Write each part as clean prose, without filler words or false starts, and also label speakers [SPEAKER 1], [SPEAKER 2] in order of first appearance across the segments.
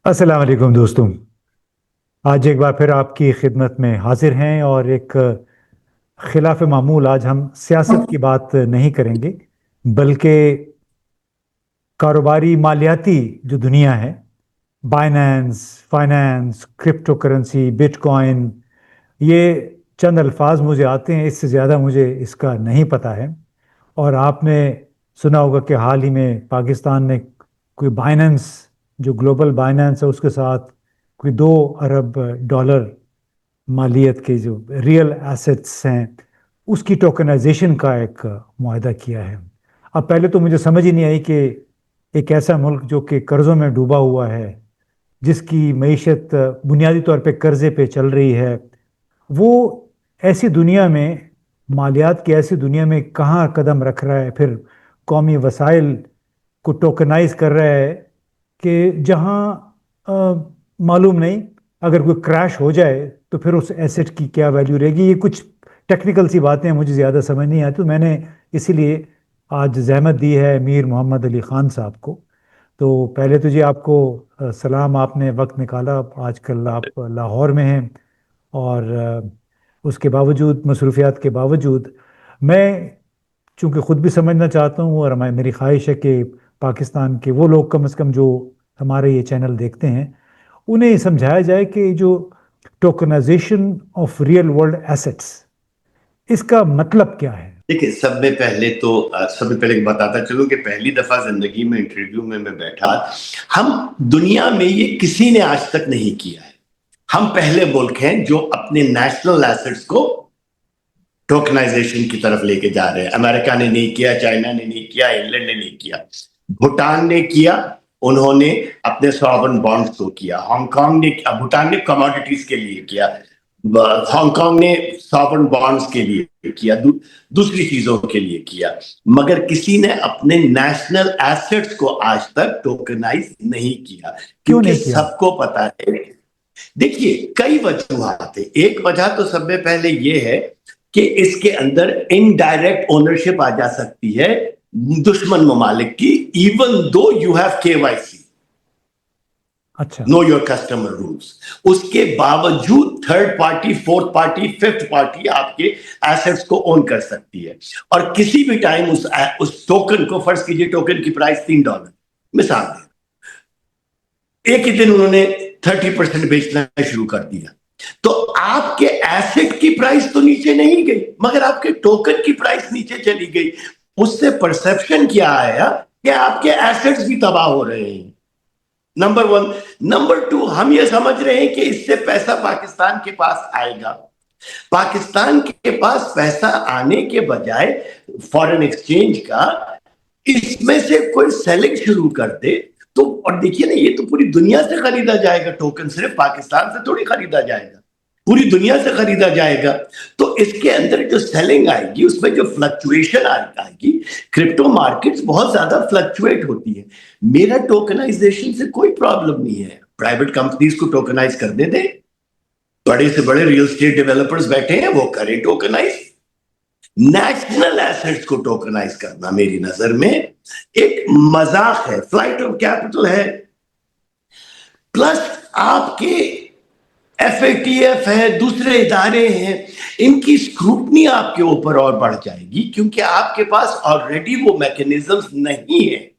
[SPEAKER 1] अस्सलाम वालेकुम दोस्तों। आज एक बार फिर आपकी खिदमत में हाजिर हैं और एक खिलाफ मामूल आज हम सियासत की बात नहीं करेंगे, बल्कि कारोबारी मालियाती जो दुनिया है, Binance, finance, crypto currency, bitcoin, ये चंद अल्फाज मुझे आते हैं, इससे ज़्यादा मुझे इसका नहीं पता है। और आपने सुना होगा कि हाल ही में पाकिस्तान ने कोई बाइनेंस, जो ग्लोबल बाइनेंस है, उसके साथ कोई 2 अरब डॉलर मालियत के जो रियल एसेट्स हैं उसकी टोकनाइजेशन का एक मुआहदा किया है। अब पहले तो मुझे समझ ही नहीं आई कि एक ऐसा मुल्क जो कि कर्ज़ों में डूबा हुआ है, जिसकी मईशत बुनियादी तौर पे कर्ज़े पे चल रही है, वो ऐसी दुनिया में, मालियात की ऐसी दुनिया में कहाँ कदम रख रहा है, फिर कौमी वसाइल को टोकनाइज कर रहा है कि जहाँ मालूम नहीं, अगर कोई क्रैश हो जाए तो फिर उस एसेट की क्या वैल्यू रहेगी। ये कुछ टेक्निकल सी बातें हैं, मुझे ज़्यादा समझ नहीं आती, तो मैंने इसीलिए आज जहमत दी है मीर मोहम्मद अली ख़ान साहब को। तो पहले तो जी आपको सलाम, आपने वक्त निकाला। आजकल आप लाहौर में हैं और उसके बावजूद, मसरूफियात के बावजूद, मैं चूंकि ख़ुद भी समझना चाहता हूँ और मेरी ख्वाहिश है कि पाकिस्तान के वो लोग कम से कम जो हमारे ये चैनल देखते हैं, उन्हें ये समझाया जाए कि जो tokenisation of real world assets, इसका मतलब क्या है।
[SPEAKER 2] देखिए, सबसे पहले बताता चलूं कि पहली दफा जिंदगी में इंटरव्यू में मैं बैठा। हम दुनिया में ये किसी ने आज तक नहीं किया है। हम पहले मुल्क हैं जो अपने नेशनल एसेट्स को टोकनाइजेशन की तरफ लेके जा रहे हैं। अमेरिका ने नहीं किया, चाइना ने नहीं किया, इंग्लैंड ने नहीं किया, भूटान ने किया, उन्होंने अपने सॉवरेन बॉन्ड्स को किया। हांगकांग ने, भूटान ने कमोडिटीज के लिए किया, हांगकांग ने सॉवरेन बॉन्ड्स के लिए किया, दूसरी चीजों के लिए किया, मगर किसी ने अपने नेशनल एसेट्स को आज तक टोकनाइज नहीं किया।
[SPEAKER 1] क्यों
[SPEAKER 2] क्योंकि
[SPEAKER 1] नहीं किया?
[SPEAKER 2] सबको पता है। देखिए, कई वजूहात है। एक वजह तो सबसे पहले ये है कि इसके अंदर इनडायरेक्ट ओनरशिप आ जा सकती है दुश्मन ममालिक की, even though you have KYC,
[SPEAKER 1] अच्छा।
[SPEAKER 2] Know your customer rules. उसके बावजूद third party, fourth party, fifth party आपके एसेट्स को ओन कर सकती है और किसी भी टाइम उस टोकन को, फर्ज कीजिए टोकन की प्राइस $3, मिसाल दे, एक ही दिन उन्होंने 30% बेचना शुरू कर दिया, तो आपके एसेट की प्राइस तो नीचे नहीं गई, मगर आपके टोकन की प्राइस नीचे चली गई। उससे परसेप्शन क्या आया कि आपके एसेट्स भी तबाह हो रहे हैं, नंबर वन। नंबर टू, हम ये समझ रहे हैं कि इससे पैसा पाकिस्तान के पास आएगा। पाकिस्तान के पास पैसा आने के बजाय फॉरेन एक्सचेंज का, इसमें से कोई सेलिंग शुरू कर दे तो, और देखिए ना, ये तो पूरी दुनिया से खरीदा जाएगा टोकन, सिर्फ पाकिस्तान से थोड़ी खरीदा जाएगा, पूरी दुनिया से खरीदा जाएगा। तो इसके अंदर जो सेलिंग आएगी, उसमें जो फ्लक्चुएशन आएगी, क्रिप्टो मार्केट्स बहुत ज्यादा फ्लक्चुएट होती है। मेरा टोकनाइजेशन से कोई प्रॉब्लम नहीं है, प्राइवेट कंपनीज को टोकनाइज करने दें, बड़े से बड़े रियल एस्टेट डेवलपर्स बैठे हैं, वो करें टोकनाइज। नेशनल एसेट्स को टोकनाइज करना मेरी नजर में एक मजाक है, फ्लाइट ऑफ कैपिटल है। प्लस आपके FATF है, दूसरे इदारे हैं, इनकी स्क्रूटनी आपके ऊपर और बढ़ जाएगी, क्योंकि आपके पास ऑलरेडी वो मैकेनिज्म्स नहीं है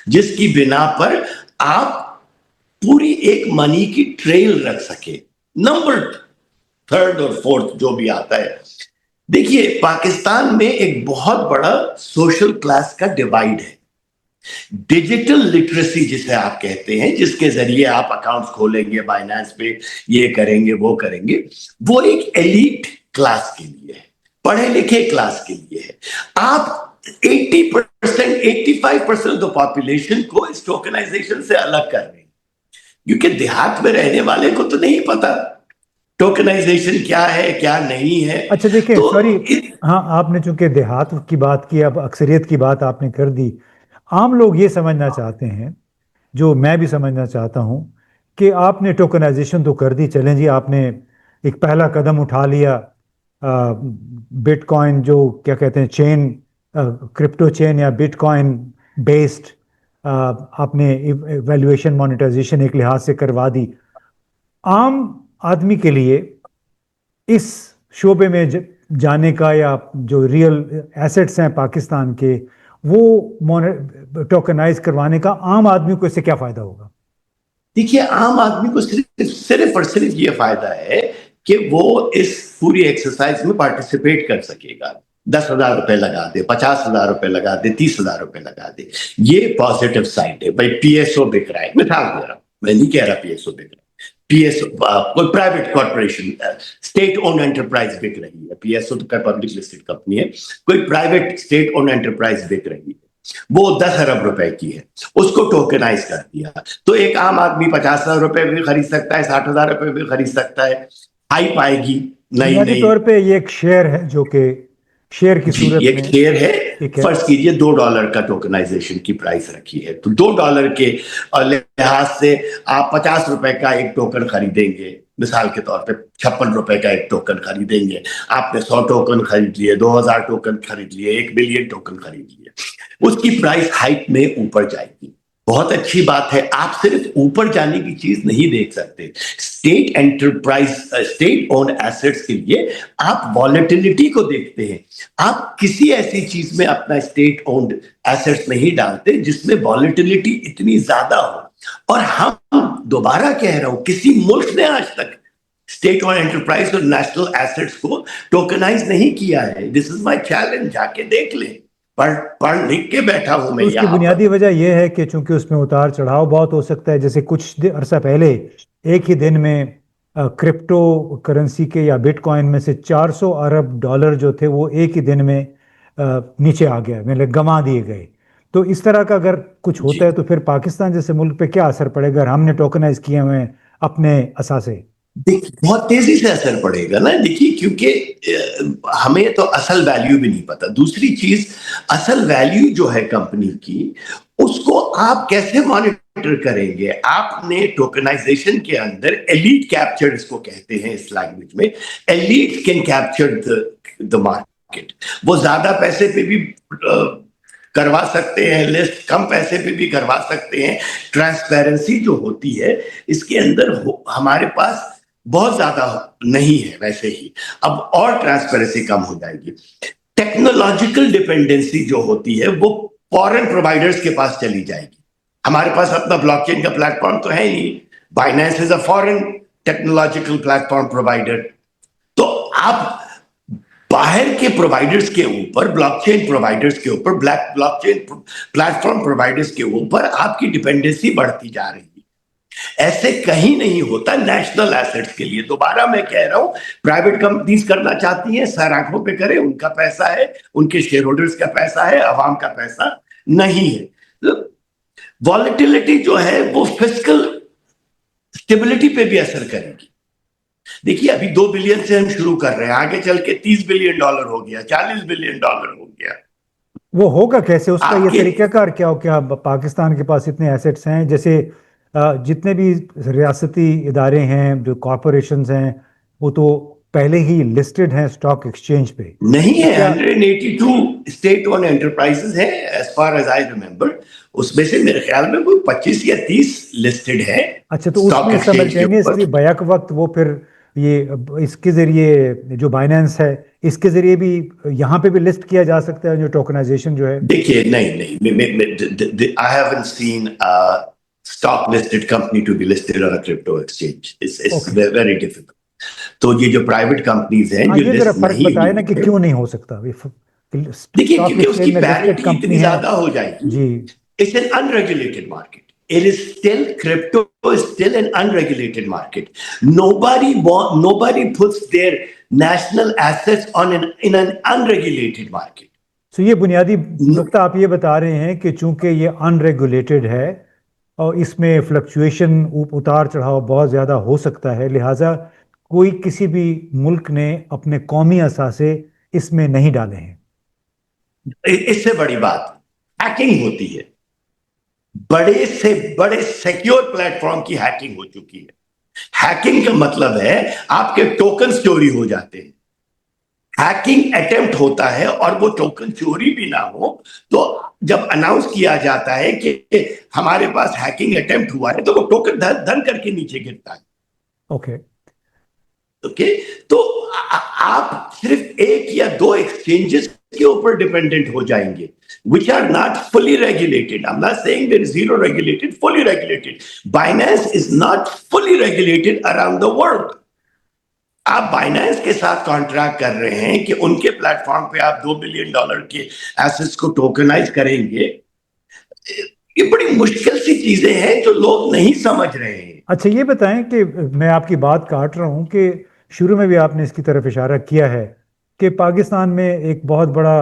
[SPEAKER 2] जिसकी बिना पर आप पूरी एक मनी की ट्रेल रख सके। नंबर थर्ड और फोर्थ जो भी आता है, देखिए, पाकिस्तान में एक बहुत बड़ा सोशल क्लास का डिवाइड है। डिजिटल लिटरेसी जिसे आप कहते हैं, जिसके जरिए आप अकाउंट्स खोलेंगे बाइनेंस पे, ये करेंगे वो करेंगे, वो एक एलीट क्लास के लिए है, पढ़े लिखे क्लास के लिए है। आप 80%, 85% ऑफ द पॉपुलेशन को इस टोकनाइजेशन से अलग कर रहे हैं, क्योंकि देहात में रहने वाले को तो नहीं पता टोकनाइजेशन क्या है क्या नहीं है।
[SPEAKER 1] अच्छा देखिए,
[SPEAKER 2] तो
[SPEAKER 1] सॉरी, हाँ, आपने चूंकि देहात की बात की, अब अक्सरियत की बात आपने कर दी। आम लोग ये समझना चाहते हैं, जो मैं भी समझना चाहता हूँ, कि आपने टोकनाइजेशन तो कर दी, चलें जी, आपने एक पहला कदम उठा लिया। बिटकॉइन, जो क्या कहते हैं, चेन, क्रिप्टो चेन या बिटकॉइन बेस्ड آپ نے ویلیویشن مانیٹائزیشن ایک لحاظ سے کروا دی. عام آدمی کے لیے اس شعبے میں جانے کا یا جو ریئل ایسٹس ہیں پاکستان کے وہ ٹوکنائز کروانے کا عام آدمی کو اس سے کیا فائدہ ہوگا؟
[SPEAKER 2] دیکھیے عام آدمی کو صرف اور صرف یہ فائدہ ہے کہ وہ اس پوری ایکسرسائز میں پارٹیسپیٹ کر سکے گا. 10,000 روپے لگا دے, 50,000 روپے لگا دے, 30,000 روپے لگا دے. یہ پازیٹیو سائڈ ہے. بھائی پی ایس او بک رہا ہے, مثال دے رہا ہوں, میں نہیں کہہ رہا پی ایس او بک رہا ہے. پی ایس او کوئی private corporation state owned enterprise بک رہی ہے. پی ایس او تو پبلک لسٹڈ کمپنی ہے. کوئی پرائیویٹ اسٹیٹ اون انٹرپرائز بک رہی ہے, وہ 10 ارب روپے کی ہے, اس کو ٹوکنائز کر دیا تو ایک عام آدمی 50,000 روپے بھی خرید سکتا ہے, 60,000 روپے بھی خرید سکتا ہے. آئی پائے گی نئی
[SPEAKER 1] بنیادی طور پہ یہ ایک شیئر ہے جو کہ شیئر کی صورت
[SPEAKER 2] ایک
[SPEAKER 1] میں
[SPEAKER 2] شیئر ہے. فرض کیجئے $2 کا ٹوکنائزیشن کی پرائس رکھی ہے, تو $2 کے لحاظ سے آپ 50 روپے کا ایک ٹوکن خریدیں گے. مثال کے طور پہ 56 روپے کا ایک ٹوکن خریدیں گے. آپ نے 100 ٹوکن خرید لیے, 2,000 ٹوکن خرید لیے, 1 بلین ٹوکن خرید لیے. اس کی پرائس ہائٹ میں اوپر جائے گی. بہت اچھی بات ہے. آپ صرف اوپر جانے کی چیز نہیں دیکھ سکتے. State enterprise, state owned assets کے لیے آپ والیٹیلٹی کو دیکھتے ہیں. آپ کسی ایسی چیز میں اپنا اسٹیٹ اونڈ ایسٹس نہیں ڈالتے جس میں والیٹیلٹی اتنی زیادہ ہو. اور ہم دوبارہ کہہ رہا ہوں, کسی ملک نے آج تک اسٹیٹ اون انٹرپرائز اور نیشنل ایسٹس کو ٹوکنائز نہیں کیا ہے. دس از مائی چیلنج, جا کے دیکھ لیں. پڑھ لکھ کے بیٹھا ہوں میں
[SPEAKER 1] اس کی
[SPEAKER 2] یہاں
[SPEAKER 1] بنیادی وجہ یہ ہے کہ چونکہ اس میں اتار چڑھاؤ بہت ہو سکتا ہے. جیسے کچھ عرصہ پہلے ایک ہی دن میں کرپٹو کرنسی کے یا بٹ کوائن میں سے $400 ارب جو تھے وہ ایک ہی دن میں نیچے آ گیا, مطلب گنوا دیے گئے. تو اس طرح کا اگر کچھ ہوتا ہے تو پھر پاکستان جیسے ملک پہ کیا اثر پڑے گا اگر ہم نے ٹوکنائز کیے ہوئے ہیں اپنے اثاثے؟
[SPEAKER 2] بہت تیزی سے اثر پڑے گا نا. دیکھیے کیونکہ ہمیں تو اصل ویلیو بھی نہیں پتا. دوسری چیز, اصل ویلیو جو ہے کمپنی کی, اس کو آپ کیسے مانیٹر کریں گے؟ آپ نے ٹوکنائزیشن کے اندر ایلیٹ کیپچر اس کو کہتے ہیں اس لینگویج میں. Elite can capture the market. وہ زیادہ پیسے پہ بھی کروا سکتے ہیں لسٹ, کم پیسے پہ بھی کروا سکتے ہیں. ٹرانسپیرنسی جو ہوتی ہے اس کے اندر ہمارے پاس بہت زیادہ نہیں ہے ویسے ہی. اب اور ٹرانسپیرنسی کم ہو جائے گی. ٹیکنالوجیکل ڈیپینڈنسی جو ہوتی ہے وہ فورن پرووائڈرز کے پاس چلی جائے گی. ہمارے پاس اپنا بلاک چین کا پلیٹ فارم تو ہے نہیں. بائنانس از اے فورن ٹیکنالوجیکل پلیٹ فارم پرووائڈر. تو آپ باہر کے پرووائڈرز کے اوپر, بلاک چین پرووائڈرز کے اوپر, blockchain platform providers کے اوپر آپ کی ڈیپینڈنسی بڑھتی جا رہی ہے. ایسے کہیں نہیں ہوتا نیشنل ایسٹس کے لیے. دوبارہ میں کہہ رہا ہوں, پرائیویٹ کمپنیز کرنا چاہتی ہیں, سر آنکھوں پہ کریں, ان کا پیسہ ہے, ان کے شیئر ہولڈرز کا پیسہ ہے, عوام کا پیسہ نہیں ہے. والیٹیلٹی جو ہے وہ فسکل اسٹیبلٹی پہ بھی اثر کرے گی. دیکھیے ابھی 2 بلین سے ہم شروع کر رہے ہیں, آگے چل کے $30 بلین ہو گیا, $40 بلین ہو گیا.
[SPEAKER 1] وہ ہوگا کیسے؟ اس کا یہ طریقہ کار کیا ہو؟ کیا پاکستان کے پاس اتنے ایسٹس ہیں؟ جیسے جتنے بھی ریاستی ادارے ہیں, جو کارپوریشنز ہیں, وہ تو پہلے ہی لسٹڈ ہیں اسٹاک ایکسچینج پہ.
[SPEAKER 2] نہیں ہے. 182 اسٹیٹ اون انٹرپرائزز ہیں as far as I remember. اس میں سے میرے خیال میں کوئی 25 یا 30 لسٹڈ ہے.
[SPEAKER 1] اچھا, تو اس میں سملٹینیسلی بیک وقت وہ پھر یہ اس کے ذریعے جو بائنانس ہے اس کے ذریعے بھی یہاں پہ بھی لسٹ کیا جا سکتا ہے جو ٹوکنائزیشن جو ہے؟
[SPEAKER 2] دیکھیے نہیں, I haven't seen a stock listed company to be listed on a crypto exchange. It's very difficult. تو یہ جو پرائیویٹ کمپنیز ہیں جو
[SPEAKER 1] یہ ذرا فرق بتائے نا کہ کیوں نہیں ہو سکتا.
[SPEAKER 2] دیکھیے کیونکہ اس کی پیرٹی اتنی زیادہ ہو جائے گی.
[SPEAKER 1] جی,
[SPEAKER 2] it's an unregulated market. It is still, crypto is still an unregulated market. Nobody puts their national assets in an unregulated market.
[SPEAKER 1] So یہ بنیادی نقطہ آپ یہ بتا رہے ہیں کہ چونکہ یہ unregulated ہے اور اس میں فلکچویشن اتار چڑھاؤ بہت زیادہ ہو سکتا ہے, لہٰذا کوئی کسی بھی ملک نے اپنے قومی اثاثے اس میں نہیں ڈالے ہیں.
[SPEAKER 2] اس سے بڑی بات ہیکنگ ہوتی ہے. بڑے سے بڑے سیکیور پلیٹ فارم کی ہیکنگ ہو چکی ہے. ہیکنگ کا مطلب ہے آپ کے ٹوکن چوری ہو جاتے ہیں. हैकिंग अटेम्प्ट होता है और वो टोकन चोरी भी ना हो, तो जब अनाउंस किया जाता है कि हमारे पास हैकिंग अटेम्प्ट हुआ है, तो वो टोकन धन धन करके नीचे गिरता है।
[SPEAKER 1] ओके
[SPEAKER 2] ओके, तो आप सिर्फ एक या दो एक्सचेंजेस के ऊपर डिपेंडेंट हो जाएंगे, which are not fully regulated. I'm not saying there is zero regulated, fully regulated. Binance is not fully regulated around the world. आप बाइनेंस के साथ कॉन्ट्रैक्ट कर रहे हैं कि उनके प्लेटफॉर्म पे आप $2 बिलियन के एसेट्स को टोकनाइज करेंगे। ये बड़ी मुश्किल सी चीजें हैं जो लोग नहीं समझ रहे हैं।
[SPEAKER 1] अच्छा, ये बताएं कि मैं आपकी बात काट रहा हूं कि शुरू में भी आपने इसकी तरफ इशारा किया है कि पाकिस्तान में एक बहुत बड़ा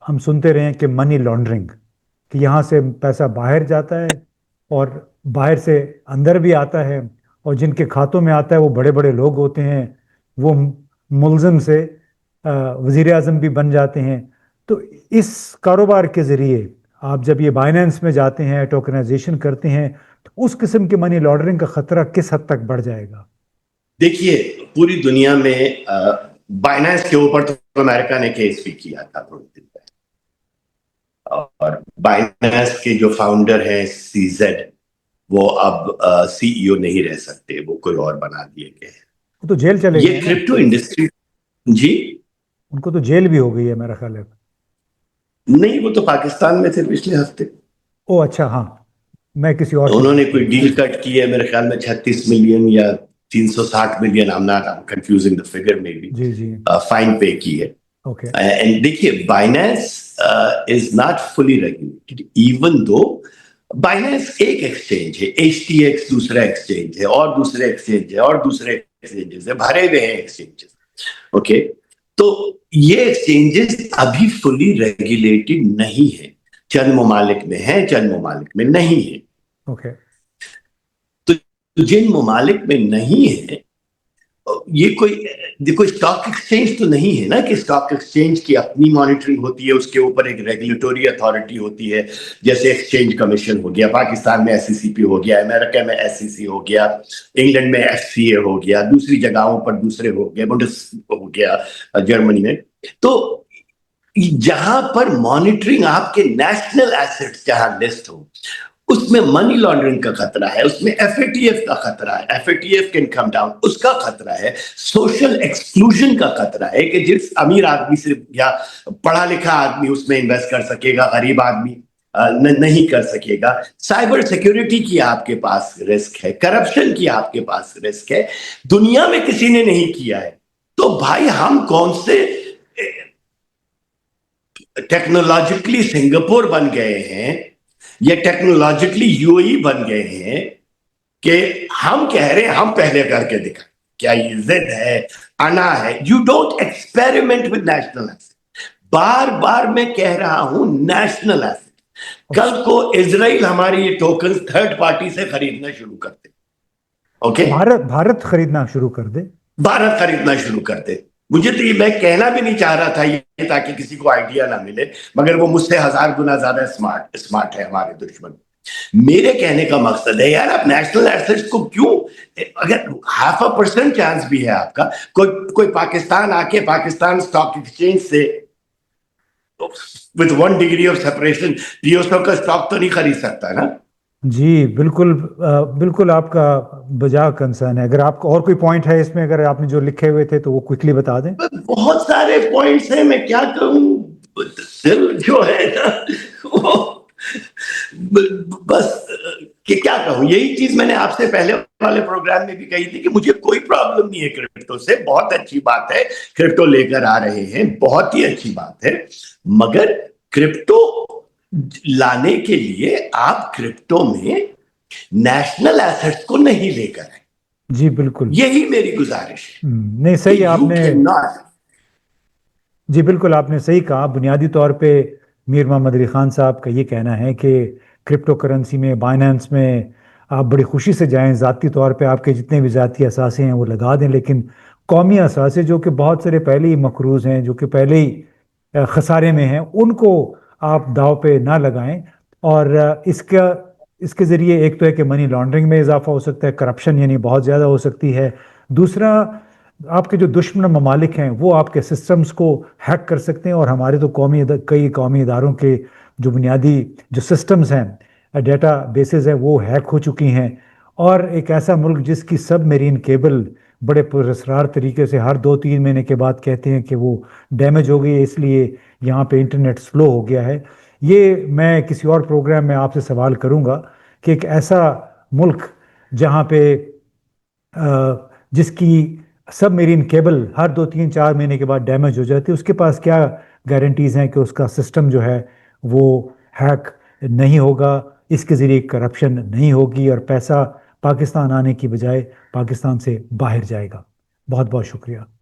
[SPEAKER 1] हम सुनते रहे हैं कि मनी लॉन्ड्रिंग, कि यहाँ से पैसा बाहर जाता है और बाहर से अंदर भी आता है, और जिनके खातों में आता है वो बड़े बड़े लोग होते हैं, वो मुलजिम से वज़ीर आज़म भी बन जाते हैं। तो इस कारोबार के ज़रिए आप जब ये बाइनेंस में जाते हैं, टोकनाइजेशन करते हैं, तो उस किस्म की मनी लॉन्ड्रिंग का खतरा किस हद तक बढ़ जाएगा?
[SPEAKER 2] देखिए, पूरी दुनिया में बाइनेंस के ऊपर तो अमेरिका ने केस भी किया था थोड़े दिन पहले, और बाइनेंस के जो फाउंडर हैं सीजेड, वो अब सीईओ नहीं रह सकते, वो कोई और बना दिए गए हैं।
[SPEAKER 1] वो तो जेल चले
[SPEAKER 2] ये
[SPEAKER 1] गए ना?
[SPEAKER 2] क्रिप्टो इंडस्ट्री, जी
[SPEAKER 1] उनको तो जेल भी हो गई है मेरा ख्याल है।
[SPEAKER 2] नहीं, वो तो पाकिस्तान में थे पिछले हफ्ते।
[SPEAKER 1] ओ अच्छा, हाँ, मैं किसी और
[SPEAKER 2] उन्होंने कोई डील कट की है मेरे ख्याल में 36 मिलियन या 360 million, I'm not confusing the figure में भी,
[SPEAKER 1] जी जी,
[SPEAKER 2] फाइन पे की है।
[SPEAKER 1] ओके
[SPEAKER 2] एंड देखिए, Binance is not fully regulated, even though Binance एक एक्सचेंज है, HTX दूसरा एक्सचेंज है, और दूसरे एक्सचेंज है, और दूसरे एक्सचेंजेस है, भरे हुए हैं एक्सचेंजेस। ओके, तो ये एक्सचेंजेस अभी फुली रेगुलेटेड नहीं है, चंद ममालिक में है, चंद ममालिक में नहीं है।
[SPEAKER 1] ओके,
[SPEAKER 2] तो जिन ममालिक में नहीं है, ये कोई देखो स्टॉक एक्सचेंज तो नहीं है ना कि स्टॉक एक्सचेंज की अपनी मॉनिटरिंग होती है, उसके ऊपर एक रेगुलेटरी अथॉरिटी होती है, जैसे एक्सचेंज कमीशन हो गया, पाकिस्तान में SECP हो गया, अमेरिका में SEC हो गया, इंग्लैंड में FCA हो गया, दूसरी जगहों पर दूसरे हो गए, बुंडेस हो गया जर्मनी में। तो जहां पर मॉनिटरिंग आपके नेशनल एसेट्स जहां लिस्ट हो, उसमें मनी लॉन्ड्रिंग का खतरा है, उसमें FATF का खतरा है, FATF कैन कम डाउन, उसका खतरा है, सोशल एक्सक्लूजन का खतरा है कि जिस अमीर आदमी से या पढ़ा लिखा आदमी उसमें इन्वेस्ट कर सकेगा, गरीब आदमी नहीं कर सकेगा। साइबर सिक्योरिटी की आपके पास रिस्क है, करप्शन की आपके पास रिस्क है, दुनिया में किसी ने नहीं किया है। तो भाई हम कौन से टेक्नोलॉजिकली सिंगापुर बन गए हैं या टेक्नोलॉजिकली UAE बन गए हैं कि हम कह रहे हैं हम पहले करके दिखा, क्या ये जिद है, अना है। You don't experiment with national asset. बार बार मैं कह रहा हूं नेशनल एसेट। कल को इजराइल हमारी ये टोकन थर्ड पार्टी से खरीदना शुरू कर दे, ओके,
[SPEAKER 1] भारत खरीदना शुरू कर दे,
[SPEAKER 2] भारत खरीदना शुरू कर दे। मुझे तो ये मैं कहना भी नहीं चाह रहा था ये, ताकि किसी को आइडिया ना मिले, मगर वो मुझसे 1000 गुना ज्यादा स्मार्ट है हमारे दुश्मन। मेरे कहने का मकसद है यार, आप नेशनल एसेट्स को क्यों, अगर 0.5% चांस भी है आपका, कोई पाकिस्तान आके पाकिस्तान स्टॉक एक्सचेंज से with 1 degree of separation PSO का स्टॉक तो नहीं खरीद सकता ना।
[SPEAKER 1] जी बिल्कुल, बिल्कुल आपका बजा कंसर्न है। अगर आपका और कोई पॉइंट है इसमें, अगर आपने जो लिखे हुए थे तो वो क्विकली बता दें।
[SPEAKER 2] बहुत सारे पॉइंट्स हैं, मैं क्या कहूं, दिल जो है ना वो बस कि क्या कहूं। यही चीज मैंने आपसे पहले वाले प्रोग्राम में भी कही थी कि मुझे कोई प्रॉब्लम नहीं है क्रिप्टो से, बहुत अच्छी बात है क्रिप्टो लेकर आ रहे हैं, बहुत ही अच्छी बात है, मगर क्रिप्टो लाने के लिए आप क्रिप्टो में नेशनल एसेट्स को नहीं लेकर आए।
[SPEAKER 1] जी बिल्कुल,
[SPEAKER 2] यही मेरी गुजारिश है।
[SPEAKER 1] नहीं सही आपने, जी बिल्कुल आपने सही कहा। बुनियादी तौर पे मीर मोहम्मद अली खान साहब का ये कहना है कि क्रिप्टो करेंसी में, बाइनेंस में आप बड़ी खुशी से जाएं, ज़ाती तौर पे आपके जितने भी ज़ाती असासे हैं वो लगा दें, लेकिन कौमी असासे जो कि बहुत सारे पहले ही मकरूज़ हैं, जो कि पहले ही खसारे में हैं, उनको आप दाव पे ना लगाएं। और इसके ज़रिए एक तो है कि मनी लॉन्ड्रिंग में इजाफा हो सकता है, करप्शन यानी बहुत ज़्यादा हो सकती है। दूसरा, آپ کے جو دشمن ممالک ہیں وہ آپ کے سسٹمز کو ہیک کر سکتے ہیں، اور ہمارے تو کئی قومی اداروں کے جو بنیادی جو سسٹمز ہیں، ڈیٹا بیسز ہیں، وہ ہیک ہو چکی ہیں۔ اور ایک ایسا ملک جس کی سب میرین کیبل بڑے پراسرار طریقے سے ہر 2-3 مہینے کے بعد کہتے ہیں کہ وہ ڈیمیج ہو گئی ہے، اس لیے یہاں پہ انٹرنیٹ سلو ہو گیا ہے۔ یہ میں کسی اور پروگرام میں آپ سے سوال کروں گا کہ ایک ایسا ملک جہاں پہ جس کی سب میرین کیبل ہر 2-3-4 مہینے کے بعد ڈیمیج ہو جاتی ہے، اس کے پاس کیا گارنٹیز ہیں کہ اس کا سسٹم جو ہے وہ ہیک نہیں ہوگا، اس کے ذریعے کرپشن نہیں ہوگی، اور پیسہ پاکستان آنے کی بجائے پاکستان سے باہر جائے گا۔ بہت بہت شکریہ۔